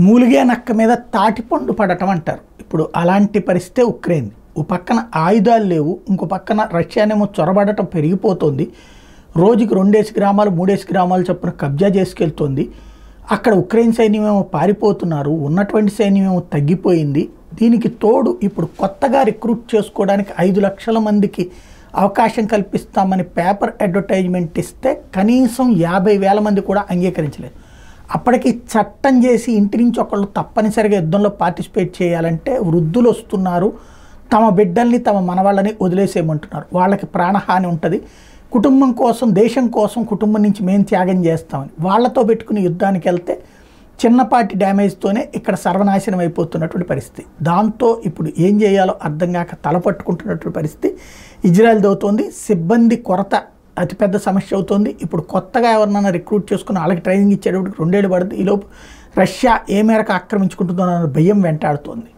మూలిగే నక్క మీద తాటిపండు పడటం అంటారు. ఇప్పుడు అలాంటి పరిస్థితే ఉక్రెయిన్. ఓ పక్కన ఆయుధాలు లేవు, ఇంకో పక్కన రష్యానేమో చొరబడటం పెరిగిపోతుంది. రోజుకి 2 గ్రామాలు 3 గ్రామాలు చొప్పున కబ్జా చేసుకెళ్తోంది. అక్కడ ఉక్రెయిన్ సైన్యమేమో పారిపోతున్నారు, ఉన్నటువంటి సైన్యమేమో తగ్గిపోయింది. దీనికి తోడు ఇప్పుడు కొత్తగా రిక్రూట్ చేసుకోవడానికి 5 లక్షల మందికి అవకాశం కల్పిస్తామని పేపర్ అడ్వర్టైజ్మెంట్ ఇస్తే కనీసం 50,000 మంది కూడా అంగీకరించలేదు. అప్పటికి చట్టం చేసి ఇంటి నుంచి ఒకళ్ళు తప్పనిసరిగా యుద్ధంలో పార్టిసిపేట్ చేయాలంటే వృద్ధులు వస్తున్నారు, తమ బిడ్డల్ని తమ మనవాళ్ళని వదిలేసేయమంటున్నారు. వాళ్ళకి ప్రాణహాని ఉంటుంది. కుటుంబం కోసం, దేశం కోసం కుటుంబం నుంచి మేము త్యాగం చేస్తామని వాళ్ళతో పెట్టుకుని యుద్ధానికి వెళ్తే చిన్నపాటి డ్యామేజ్తోనే ఇక్కడ సర్వనాశనం అయిపోతున్నటువంటి పరిస్థితి. దాంతో ఇప్పుడు ఏం చేయాలో అర్థం కాక తలపట్టుకుంటున్నటువంటి పరిస్థితి ఇజ్రాయెల్ అవుతోంది. సిబ్బంది కొరత అతిపెద్ద సమస్య అవుతుంది. ఇప్పుడు కొత్తగా ఎవరినైనా రిక్రూట్ చేసుకుని వాళ్ళకి ట్రైనింగ్ ఇచ్చేటప్పుడు 2 ఏళ్ళు పడుతుంది. ఈలోపు రష్యా ఏ మేరకు ఆక్రమించుకుంటుందో అన్న భయం వెంటాడుతోంది.